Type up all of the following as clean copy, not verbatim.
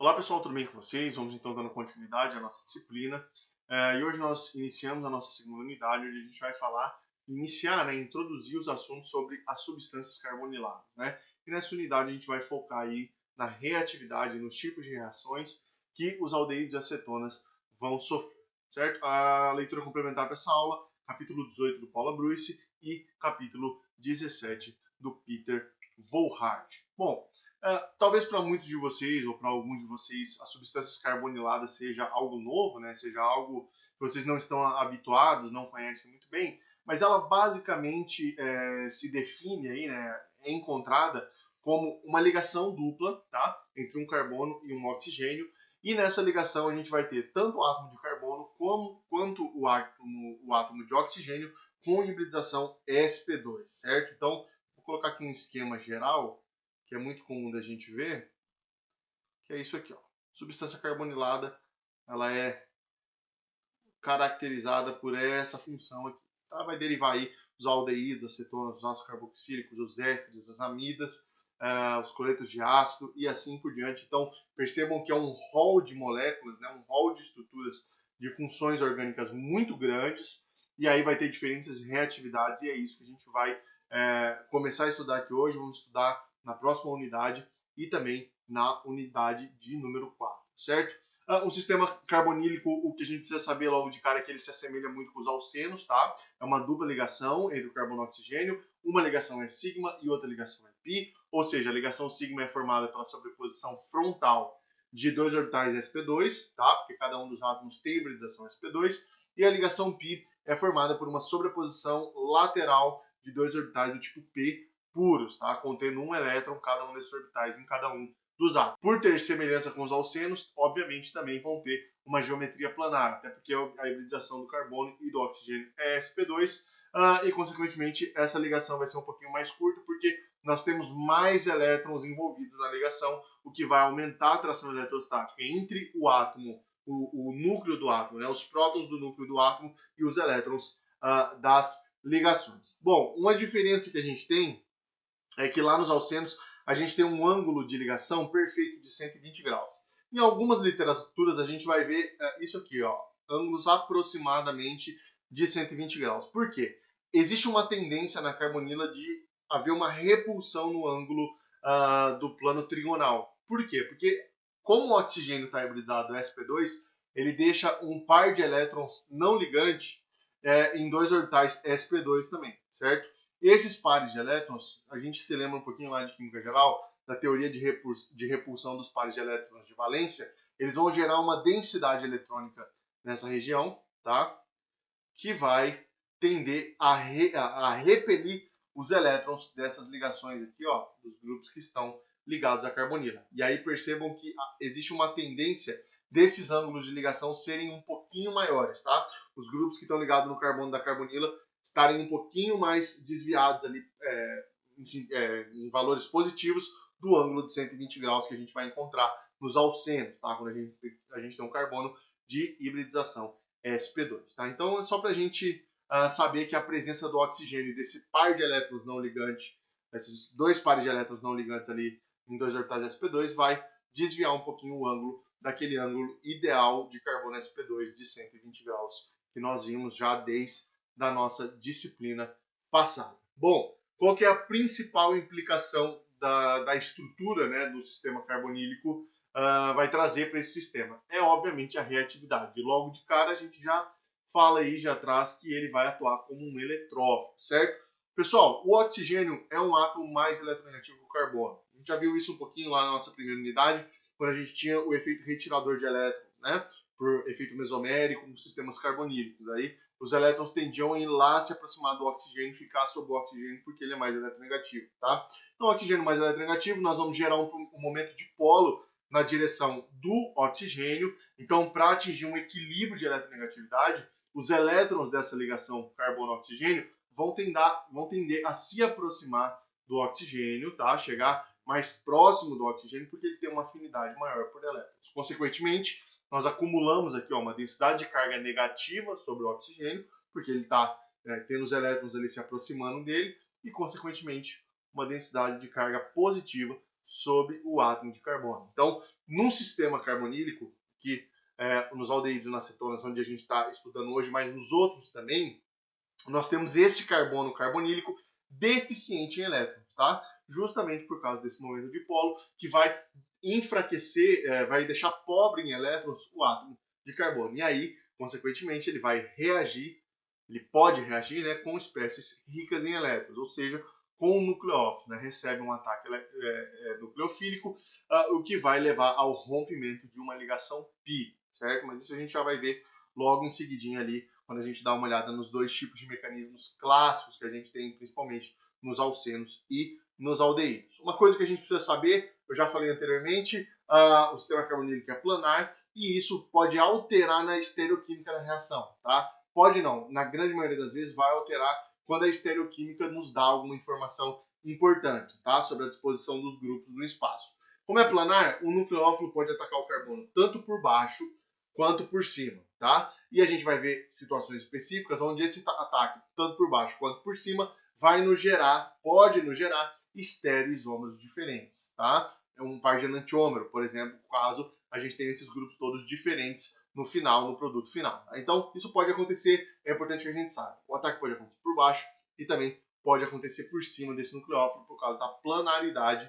Olá pessoal, tudo bem com vocês? Vamos então dando continuidade à nossa disciplina. E hoje nós iniciamos a nossa segunda unidade, onde a gente vai introduzir os assuntos sobre as substâncias carboniladas, né? E nessa unidade a gente vai focar aí na reatividade, nos tipos de reações que os aldeídos e acetonas vão sofrer, certo? A leitura complementar para essa aula, capítulo 18 do Paula Bruce e capítulo 17 do Peter Volhard. Bom, talvez para muitos de vocês ou para alguns de vocês as substâncias carboniladas seja algo novo, né? Seja algo que vocês não estão habituados, não conhecem muito bem, mas ela basicamente se define aí, né? É encontrada como uma ligação dupla, tá? Entre um carbono e um oxigênio. E nessa ligação a gente vai ter tanto o átomo de carbono quanto o átomo de oxigênio com hibridização sp2, certo? Então, vou colocar aqui um esquema geral que é muito comum da gente ver, que é isso aqui, ó. Substância carbonilada, ela é caracterizada por essa função aqui. Tá? Vai derivar aí os aldeídos, acetonas, os ácidos carboxílicos, os ésteres, as amidas, os cloretos de ácido e assim por diante. Então, percebam que é um rol de moléculas, né? Um rol de estruturas de funções orgânicas muito grandes, e aí vai ter diferentes reatividades, e é isso que a gente vai começar a estudar aqui hoje. Vamos estudar na próxima unidade e também na unidade de número 4, certo? O sistema carbonílico, o que a gente precisa saber logo de cara é que ele se assemelha muito com os alcenos, tá? É uma dupla ligação entre o carbono e o oxigênio. Uma ligação é sigma e outra ligação é pi, ou seja, a ligação sigma é formada pela sobreposição frontal de dois orbitais sp2, tá? Porque cada um dos átomos tem hibridização sp2, e a ligação pi é formada por uma sobreposição lateral de dois orbitais do tipo p puros, tá? Contendo um elétron cada um desses orbitais em cada um dos átomos. Por ter semelhança com os alcenos, obviamente também vão ter uma geometria planar, até porque a hibridização do carbono e do oxigênio é sp2, e consequentemente essa ligação vai ser um pouquinho mais curta, porque nós temos mais elétrons envolvidos na ligação, o que vai aumentar a atração eletrostática entre o átomo, o núcleo do átomo, né, os prótons do núcleo do átomo e os elétrons das ligações. Bom, uma diferença que a gente tem é que lá nos alcenos a gente tem um ângulo de ligação perfeito de 120 graus. Em algumas literaturas a gente vai ver isso aqui, ó, ângulos aproximadamente de 120 graus. Por quê? Existe uma tendência na carbonila de haver uma repulsão no ângulo do plano trigonal. Por quê? Porque como o oxigênio está hibridizado sp2, ele deixa um par de elétrons não ligante em dois orbitais sp2 também, certo? Esses pares de elétrons, a gente se lembra um pouquinho lá de química geral, da teoria de repulsão dos pares de elétrons de valência, eles vão gerar uma densidade eletrônica nessa região, tá? Que vai tender a repelir os elétrons dessas ligações aqui, ó, dos grupos que estão ligados à carbonila. E aí percebam que existe uma tendência desses ângulos de ligação serem um pouquinho maiores, tá? Os grupos que estão ligados no carbono da carbonila estarem um pouquinho mais desviados ali em valores positivos do ângulo de 120 graus que a gente vai encontrar nos alcenos, tá? Quando a gente tem um carbono de hibridização sp2, tá? Então é só para a gente saber que a presença do oxigênio desse par de elétrons não ligantes, esses dois pares de elétrons não ligantes ali em dois orbitais sp2 vai desviar um pouquinho o ângulo daquele ângulo ideal de carbono sp2 de 120 graus que nós vimos já desde da nossa disciplina passada. Bom, qual que é a principal implicação da estrutura, né, do sistema carbonílico vai trazer para esse sistema? É obviamente a reatividade. Logo de cara a gente já fala aí, já traz que ele vai atuar como um eletrófilo, certo? Pessoal, o oxigênio é um átomo mais eletronegativo que o carbono. A gente já viu isso um pouquinho lá na nossa primeira unidade, quando a gente tinha o efeito retirador de elétrons, né? Por efeito mesomérico nos sistemas carbonílicos. Aí os elétrons tendiam a ir lá se aproximar do oxigênio e ficar sob o oxigênio porque ele é mais eletronegativo, tá? Então, o oxigênio mais eletronegativo, nós vamos gerar um momento de polo na direção do oxigênio. Então, para atingir um equilíbrio de eletronegatividade, os elétrons dessa ligação carbono-oxigênio vão tender a se aproximar do oxigênio, tá? Chegar mais próximo do oxigênio porque ele tem uma afinidade maior por elétrons. Consequentemente, nós acumulamos aqui uma densidade de carga negativa sobre o oxigênio, porque ele está tendo os elétrons ali se aproximando dele, e consequentemente uma densidade de carga positiva sobre o átomo de carbono. Então, num sistema carbonílico, que nos aldeídos e nas cetonas, onde a gente está estudando hoje, mas nos outros também, nós temos esse carbono carbonílico deficiente em elétrons, tá? Justamente por causa desse momento dipolo, que vai enfraquecer, vai deixar pobre em elétrons o átomo de carbono. E aí, consequentemente, ele vai reagir, ele pode reagir, né, com espécies ricas em elétrons, ou seja, com o nucleófilo, né, recebe um ataque nucleofílico, o que vai levar ao rompimento de uma ligação pi, certo? Mas isso a gente já vai ver logo em seguidinho ali, quando a gente dá uma olhada nos dois tipos de mecanismos clássicos que a gente tem, principalmente nos alcenos e nos aldeídos. Uma coisa que a gente precisa saber, eu já falei anteriormente, o sistema carbonílico é planar e isso pode alterar na estereoquímica da reação, tá? Pode não, na grande maioria das vezes vai alterar quando a estereoquímica nos dá alguma informação importante, tá? Sobre a disposição dos grupos no espaço. Como é planar, o nucleófilo pode atacar o carbono tanto por baixo quanto por cima, tá? E a gente vai ver situações específicas onde esse ataque, tanto por baixo quanto por cima, pode nos gerar estereoisômeros diferentes, tá? É um par de enantiômero, por exemplo, caso a gente tenha esses grupos todos diferentes no final, no produto final. Tá? Então, isso pode acontecer, é importante que a gente saiba. O ataque pode acontecer por baixo e também pode acontecer por cima desse nucleófilo por causa da planaridade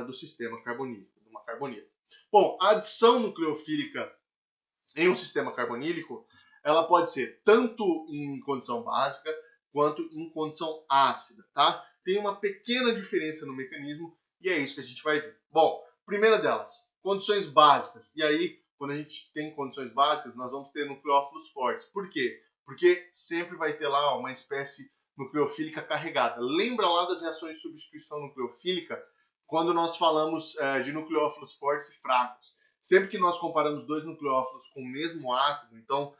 do sistema carbonílico, de uma carbonila. Bom, a adição nucleofílica em um sistema carbonílico, ela pode ser tanto em condição básica quanto em condição ácida, tá? Tem uma pequena diferença no mecanismo e é isso que a gente vai ver. Bom, primeira delas, condições básicas. E aí, quando a gente tem condições básicas, nós vamos ter nucleófilos fortes. Por quê? Porque sempre vai ter lá uma espécie nucleofílica carregada. Lembra lá das reações de substituição nucleofílica? Quando nós falamos de nucleófilos fortes e fracos. Sempre que nós comparamos dois nucleófilos com o mesmo átomo, então,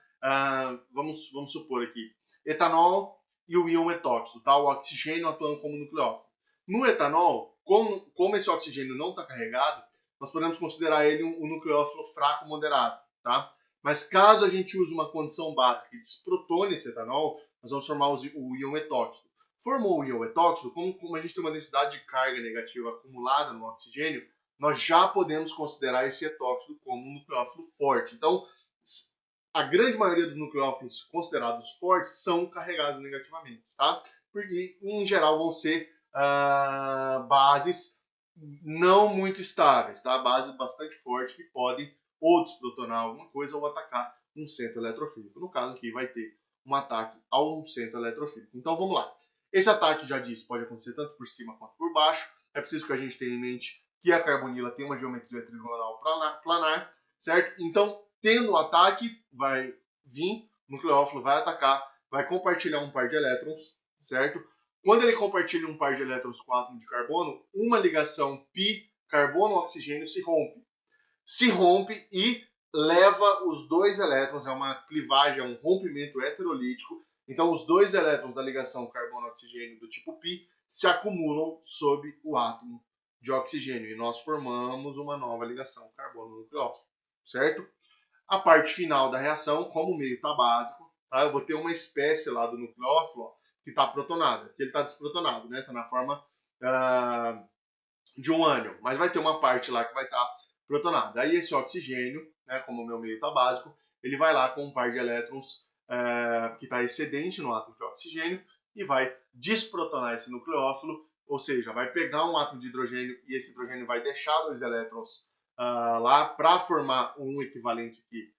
vamos supor aqui, etanol e o íon etóxido, tá? O oxigênio atuando como nucleófilo. No etanol, como esse oxigênio não está carregado, nós podemos considerar ele um nucleófilo fraco moderado, tá? Mas caso a gente use uma condição básica e desprotone esse etanol, nós vamos formar o íon etóxido. Formou o íon etóxido, como a gente tem uma densidade de carga negativa acumulada no oxigênio, nós já podemos considerar esse etóxido como um nucleófilo forte. Então, a grande maioria dos nucleófilos considerados fortes são carregados negativamente, tá? Porque, em geral, vão ser bases não muito estáveis, tá? Bases bastante fortes que podem ou desprotonar alguma coisa ou atacar um centro eletrofílico. No caso aqui, vai ter um ataque a um centro eletrofílico. Então, vamos lá. Esse ataque, já disse, pode acontecer tanto por cima quanto por baixo. É preciso que a gente tenha em mente que a carbonila tem uma geometria trigonal planar, certo? Então, tendo o ataque, vai vir, o nucleófilo vai atacar, vai compartilhar um par de elétrons, certo? Quando ele compartilha um par de elétrons com átomo de carbono, uma ligação pi carbono-oxigênio se rompe. Se rompe e leva os dois elétrons, é uma clivagem, é um rompimento heterolítico. Então, os dois elétrons da ligação carbono-oxigênio do tipo pi se acumulam sob o átomo de oxigênio e nós formamos uma nova ligação carbono-nucleófilo, certo? A parte final da reação, como o meio está básico, tá? Eu vou ter uma espécie lá do nucleófilo ó, que está protonada, que ele está desprotonado, né? Está na forma de um ânion, mas vai ter uma parte lá que vai estar protonada. Aí esse oxigênio, né, como o meu meio está básico, ele vai lá com um par de elétrons que está excedente no átomo de oxigênio e vai desprotonar esse nucleófilo, ou seja, vai pegar um átomo de hidrogênio e esse hidrogênio vai deixar dois elétrons lá para formar um equivalente aqui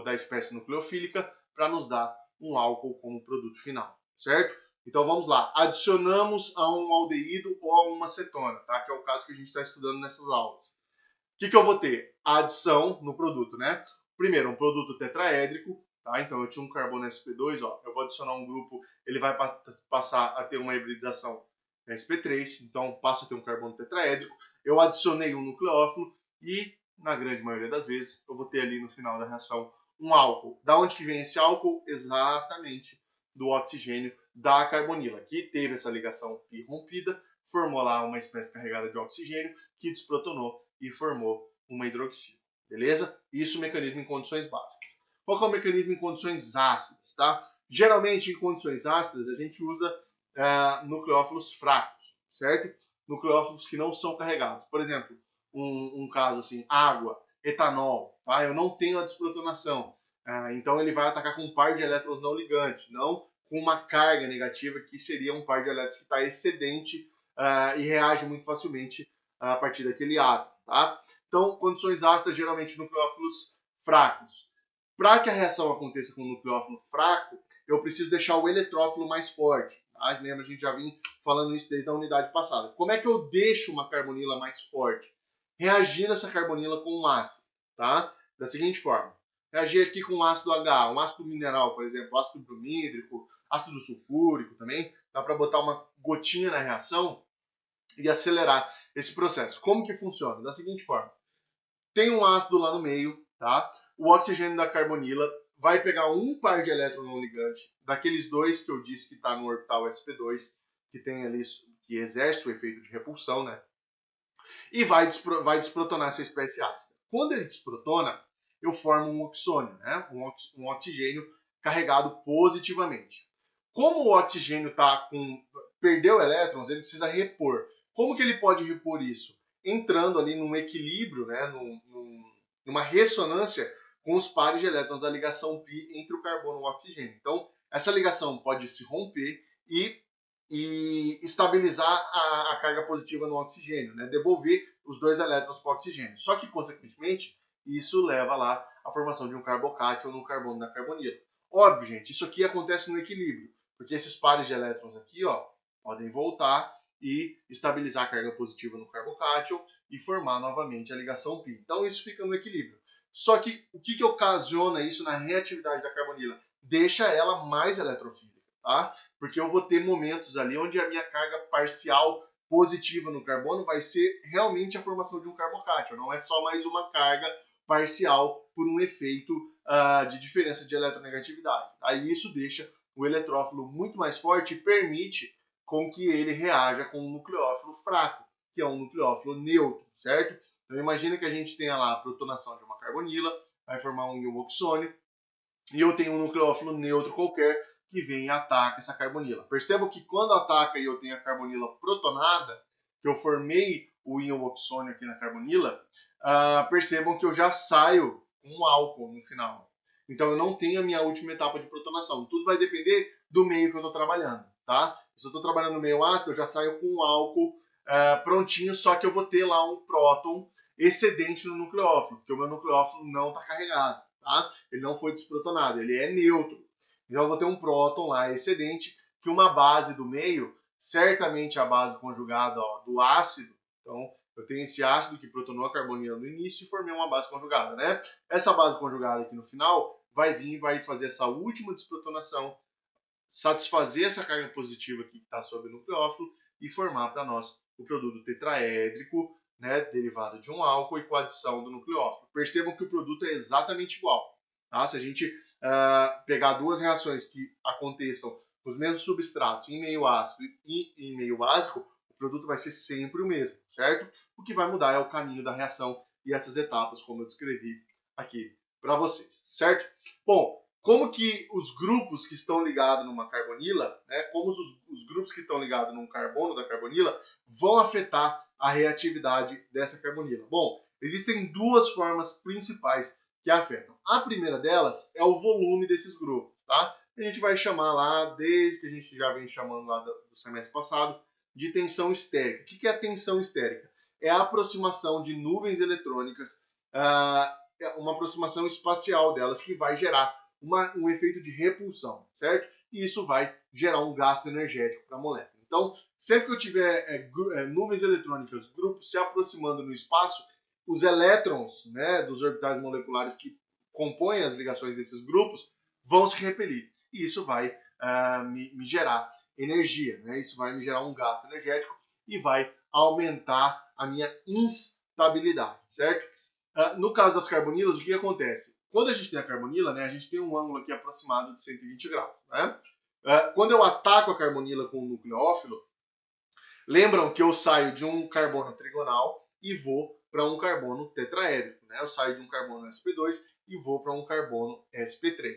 da espécie nucleofílica para nos dar um álcool como produto final, certo? Então vamos lá, adicionamos a um aldeído ou a uma cetona, tá? Que é o caso que a gente está estudando nessas aulas. O que eu vou ter? A adição no produto, né? Primeiro, um produto tetraédrico, tá? Então eu tinha um carbono sp2, ó, eu vou adicionar um grupo, ele vai passar a ter uma hibridização sp3, então passo a ter um carbono tetraédrico. Eu adicionei um nucleófilo e, na grande maioria das vezes, eu vou ter ali no final da reação um álcool. Da onde que vem esse álcool? Exatamente do oxigênio da carbonila, que teve essa ligação pi rompida, formou lá uma espécie carregada de oxigênio que desprotonou e formou uma hidroxila, beleza? Isso é o mecanismo em condições básicas. Qual que é o mecanismo em condições ácidas, tá? Geralmente, em condições ácidas, a gente usa nucleófilos fracos, certo? nucleófilos que não são carregados. Por exemplo, um caso assim, água, etanol, tá? Eu não tenho a desprotonação. Então ele vai atacar com um par de elétrons não ligantes, não com uma carga negativa, que seria um par de elétrons que está excedente e reage muito facilmente a partir daquele átomo, tá? Então, condições ácidas, geralmente nucleófilos fracos. Para que a reação aconteça com um nucleófilo fraco, eu preciso deixar o eletrófilo mais forte. Tá? Lembra, a gente já vinha falando isso desde a unidade passada. Como é que eu deixo uma carbonila mais forte? Reagindo essa carbonila com um ácido, tá? Da seguinte forma. Reagir aqui com um ácido H, um ácido mineral, por exemplo, ácido bromídrico, ácido sulfúrico também. Dá para botar uma gotinha na reação e acelerar esse processo. Como que funciona? Da seguinte forma. Tem um ácido lá no meio, tá? O oxigênio da carbonila vai pegar um par de elétrons não ligante, daqueles dois que eu disse que está no orbital sp2, que tem ali, que exerce o efeito de repulsão, né? E vai desprotonar essa espécie ácida. Quando ele desprotona, eu formo um oxônio, né? Um oxigênio carregado positivamente. Como o oxigênio perdeu elétrons, ele precisa repor. Como que ele pode repor isso? Entrando ali num equilíbrio, né? Numa ressonância com os pares de elétrons da ligação π entre o carbono e o oxigênio. Então, essa ligação pode se romper e estabilizar a carga positiva no oxigênio, né? Devolver os dois elétrons para o oxigênio. Só que, consequentemente, isso leva lá à formação de um carbocátion no carbono da carbonila. Óbvio, gente, isso aqui acontece no equilíbrio, porque esses pares de elétrons aqui, ó, podem voltar e estabilizar a carga positiva no carbocátion e formar novamente a ligação π. Então, isso fica no equilíbrio. Só que o que ocasiona isso na reatividade da carbonila? Deixa ela mais eletrofílica, tá? Porque eu vou ter momentos ali onde a minha carga parcial positiva no carbono vai ser realmente a formação de um carbocátion, não é só mais uma carga parcial por um efeito de diferença de eletronegatividade. Aí isso deixa o eletrófilo muito mais forte e permite com que ele reaja com um nucleófilo fraco, que é um nucleófilo neutro, certo? Então imagina que a gente tenha lá a protonação de uma carbonila, vai formar um íon oxônio, e eu tenho um nucleófilo neutro qualquer que vem e ataca essa carbonila. Perceba que quando ataca e eu tenho a carbonila protonada, que eu formei o íon oxônio aqui na carbonila, percebam que eu já saio com um álcool no final. Então eu não tenho a minha última etapa de protonação. Tudo vai depender do meio que eu estou trabalhando, tá? Se eu estou trabalhando no meio ácido, eu já saio com um álcool prontinho, só que eu vou ter lá um próton excedente no nucleófilo, porque o meu nucleófilo não está carregado, tá? Ele não foi desprotonado, ele é neutro. Então eu vou ter um próton lá excedente, que uma base do meio, certamente a base conjugada do ácido, então eu tenho esse ácido que protonou a carbonila no início e formei uma base conjugada, né? Essa base conjugada aqui no final vai vir e vai fazer essa última desprotonação, satisfazer essa carga positiva aqui que está sobre o nucleófilo e formar para nós o produto tetraédrico, né, derivado de um álcool e com a adição do nucleófilo. Percebam que o produto é exatamente igual. Tá? Se a gente pegar duas reações que aconteçam com os mesmos substratos em meio ácido e em meio básico, o produto vai ser sempre o mesmo, certo? O que vai mudar é o caminho da reação e essas etapas, como eu descrevi aqui para vocês, certo? Bom, como que os grupos que estão ligados numa carbonila, né, como os grupos que estão ligados num carbono da carbonila vão afetar a reatividade dessa carbonila? Bom, existem duas formas principais que afetam. A primeira delas é o volume desses grupos, tá? A gente vai chamar lá, desde que a gente já vem chamando lá do semestre passado, de tensão estérica. O que é a tensão estérica? É a aproximação de nuvens eletrônicas, uma aproximação espacial delas que vai gerar um efeito de repulsão, certo? E isso vai gerar um gasto energético para a molécula. Então, sempre que eu tiver nuvens eletrônicas, grupos se aproximando no espaço, os elétrons, né, dos orbitais moleculares que compõem as ligações desses grupos vão se repelir. E isso vai me gerar energia, né? Isso vai me gerar um gasto energético e vai aumentar a minha instabilidade, certo? No caso das carbonilas, o que acontece? Quando a gente tem a carbonila, né, a gente tem um ângulo aqui aproximado de 120 graus. Né? Quando eu ataco a carbonila com o nucleófilo, lembram que eu saio de um carbono trigonal e vou para um carbono tetraédrico. Né? Eu saio de um carbono sp2 e vou para um carbono sp3.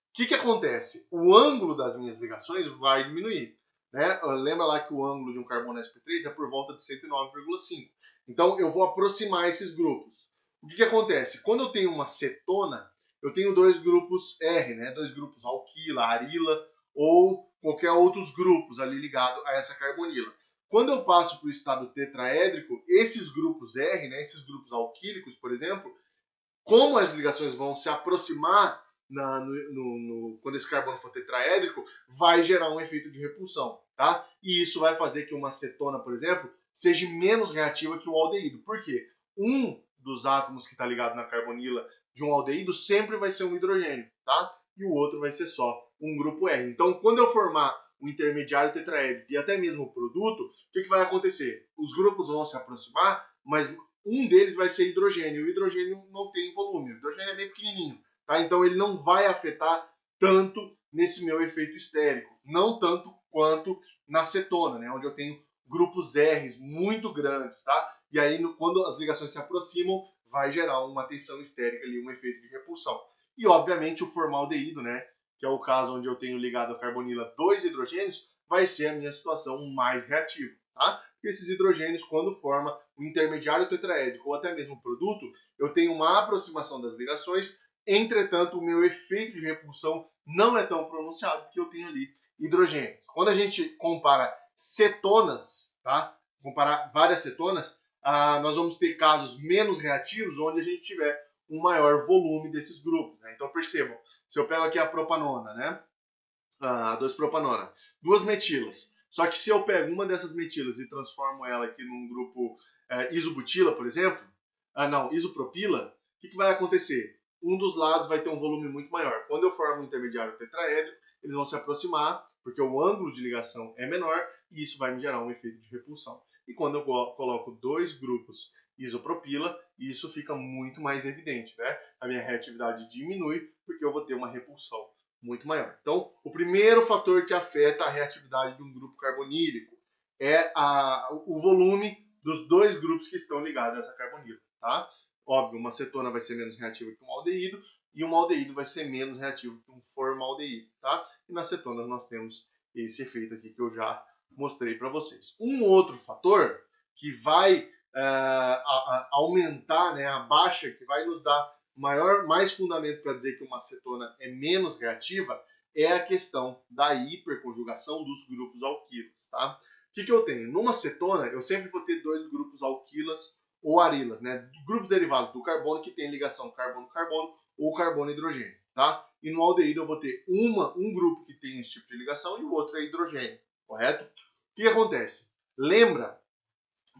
O que acontece? O ângulo das minhas ligações vai diminuir. né? Lembra lá que o ângulo de um carbono sp3 é por volta de 109,5. Então eu vou aproximar esses grupos. O que acontece? Quando eu tenho uma cetona, eu tenho dois grupos R, né? Dois grupos alquila, arila ou qualquer outros grupos ali ligado a essa carbonila. Quando eu passo para o estado tetraédrico, esses grupos R, né, esses grupos alquílicos, por exemplo, como as ligações vão se aproximar quando esse carbono for tetraédrico, vai gerar um efeito de repulsão, tá? E isso vai fazer que uma cetona, por exemplo, seja menos reativa que o aldeído. Por quê? Um dos átomos que está ligado na carbonila de um aldeído sempre vai ser um hidrogênio, tá? E o outro vai ser só um grupo R. Então, quando eu formar o intermediário tetraédrico e até mesmo o produto, o que vai acontecer? Os grupos vão se aproximar, mas um deles vai ser hidrogênio. O hidrogênio não tem volume, o hidrogênio é bem pequenininho, tá? Então ele não vai afetar tanto nesse meu efeito estérico, não tanto quanto na cetona, né? Onde eu tenho grupos R's muito grandes, tá? E aí quando as ligações se aproximam, vai gerar uma tensão estérica ali, um efeito de repulsão. E obviamente o formaldeído, né? Que é o caso onde eu tenho ligado a carbonila dois hidrogênios, vai ser a minha situação mais reativa, tá? Esses hidrogênios, quando forma o intermediário tetraédrico ou até mesmo o produto, eu tenho uma aproximação das ligações, entretanto, o meu efeito de repulsão não é tão pronunciado, porque eu tenho ali hidrogênios. Quando a gente compara cetonas, tá? Comparar várias cetonas, nós vamos ter casos menos reativos, onde a gente tiver um maior volume desses grupos, né? Então percebam, se eu pego aqui a propanona, né? A 2-propanona, duas metilas. Só que se eu pego uma dessas metilas e transformo ela aqui num grupo isobutila, por exemplo, isopropila, o que vai acontecer? Um dos lados vai ter um volume muito maior. Quando eu formo um intermediário tetraédrico, eles vão se aproximar, porque o ângulo de ligação é menor, e isso vai me gerar um efeito de repulsão. E quando eu coloco dois grupos isopropila, isso fica muito mais evidente, né? A minha reatividade diminui, porque eu vou ter uma repulsão muito maior. Então, o primeiro fator que afeta a reatividade de um grupo carbonílico é o volume dos dois grupos que estão ligados a essa carbonila, tá? Óbvio, uma cetona vai ser menos reativa que um aldeído e um aldeído vai ser menos reativo que um formaldeído, tá? E nas cetonas nós temos esse efeito aqui que eu já mostrei para vocês. Um outro fator que vai aumentar, né, a baixa, que vai nos dar mais fundamento para dizer que uma cetona é menos reativa é a questão da hiperconjugação dos grupos alquilas, tá? O que eu tenho? Numa cetona, eu sempre vou ter dois grupos alquilas ou arilas, né? Grupos derivados do carbono que tem ligação carbono-carbono ou carbono-hidrogênio, tá? E no aldeído eu vou ter um grupo que tem esse tipo de ligação e o outro é hidrogênio, correto? O que acontece? Lembra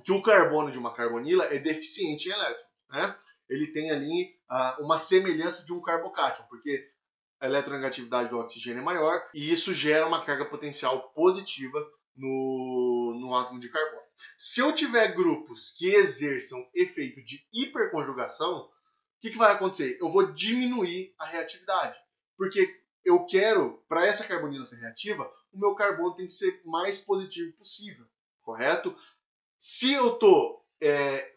que o carbono de uma carbonila é deficiente em elétrons, né? Ele tem ali uma semelhança de um carbocátion, porque a eletronegatividade do oxigênio é maior e isso gera uma carga potencial positiva no átomo de carbono. Se eu tiver grupos que exerçam efeito de hiperconjugação, o que vai acontecer? Eu vou diminuir a reatividade, porque eu quero, para essa carbonila ser reativa, o meu carbono tem que ser mais positivo possível, correto? Se eu estou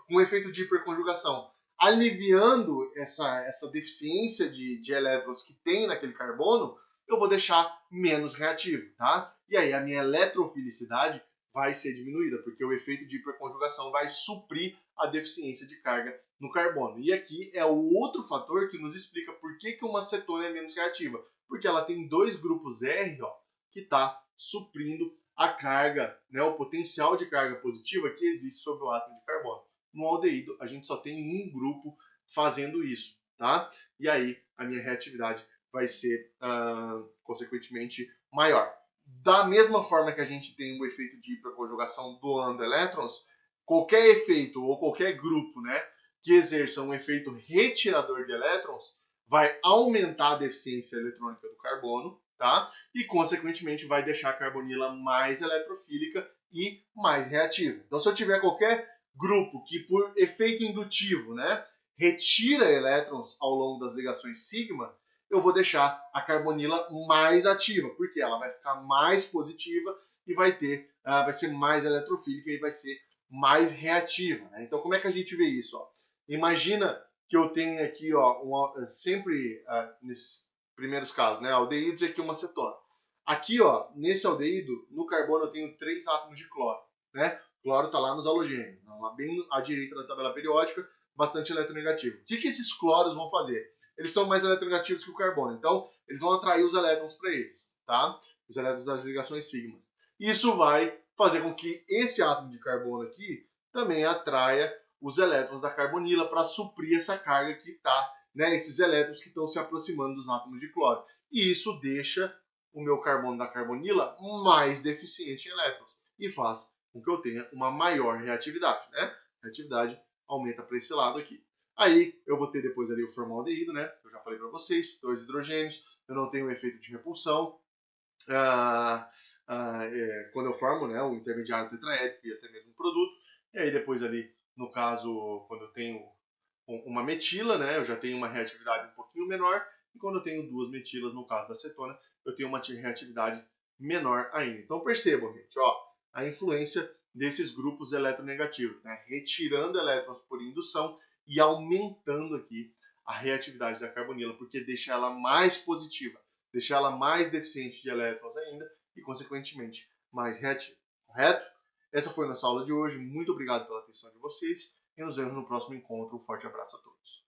com efeito de hiperconjugação aliviando essa deficiência de elétrons que tem naquele carbono, eu vou deixar menos reativo, tá? E aí a minha eletrofilicidade vai ser diminuída, porque o efeito de hiperconjugação vai suprir a deficiência de carga no carbono. E aqui é o outro fator que nos explica por que uma cetona é menos reativa, porque ela tem dois grupos R, ó, que está suprindo a carga, né, o potencial de carga positiva que existe sobre o átomo de carbono. No aldeído, a gente só tem um grupo fazendo isso, tá? E aí a minha reatividade vai ser, consequentemente, maior. Da mesma forma que a gente tem o efeito de hiperconjugação doando elétrons, qualquer efeito ou qualquer grupo, né, que exerça um efeito retirador de elétrons vai aumentar a deficiência eletrônica do carbono, tá? E, consequentemente, vai deixar a carbonila mais eletrofílica e mais reativa. Então, se eu tiver qualquer grupo que, por efeito indutivo, né, retira elétrons ao longo das ligações sigma, eu vou deixar a carbonila mais ativa, porque ela vai ficar mais positiva e vai ser mais eletrofílica e vai ser mais reativa, né? Então, como é que a gente vê isso? Ó? Imagina que eu tenho aqui, ó, sempre nesses primeiros casos, né, aldeídos e aqui uma cetona. Aqui, ó, nesse aldeído, no carbono eu tenho 3 átomos de cloro, né? O cloro está lá nos halogênios, lá bem à direita da tabela periódica, bastante eletronegativo. O que esses cloros vão fazer? Eles são mais eletronegativos que o carbono, então eles vão atrair os elétrons para eles, tá? Os elétrons das ligações sigma. Isso vai fazer com que esse átomo de carbono aqui também atraia os elétrons da carbonila para suprir essa carga que está, né, esses elétrons que estão se aproximando dos átomos de cloro. E isso deixa o meu carbono da carbonila mais deficiente em elétrons e faz com que eu tenha uma maior reatividade, né? A reatividade aumenta para esse lado aqui. Aí eu vou ter depois ali o formaldeído, né? Eu já falei para vocês, 2 hidrogênios, eu não tenho um efeito de repulsão. Quando eu formo, né, o intermediário tetraédrico e até mesmo o produto. E aí depois ali, no caso, quando eu tenho uma metila, né, eu já tenho uma reatividade um pouquinho menor. E quando eu tenho 2 metilas, no caso da acetona, eu tenho uma reatividade menor ainda. Então percebam, gente, ó, a influência desses grupos eletronegativos, né, retirando elétrons por indução e aumentando aqui a reatividade da carbonila, porque deixa ela mais positiva, deixa ela mais deficiente de elétrons ainda e, consequentemente, mais reativa. Correto? Essa foi a nossa aula de hoje. Muito obrigado pela atenção de vocês e nos vemos no próximo encontro. Um forte abraço a todos.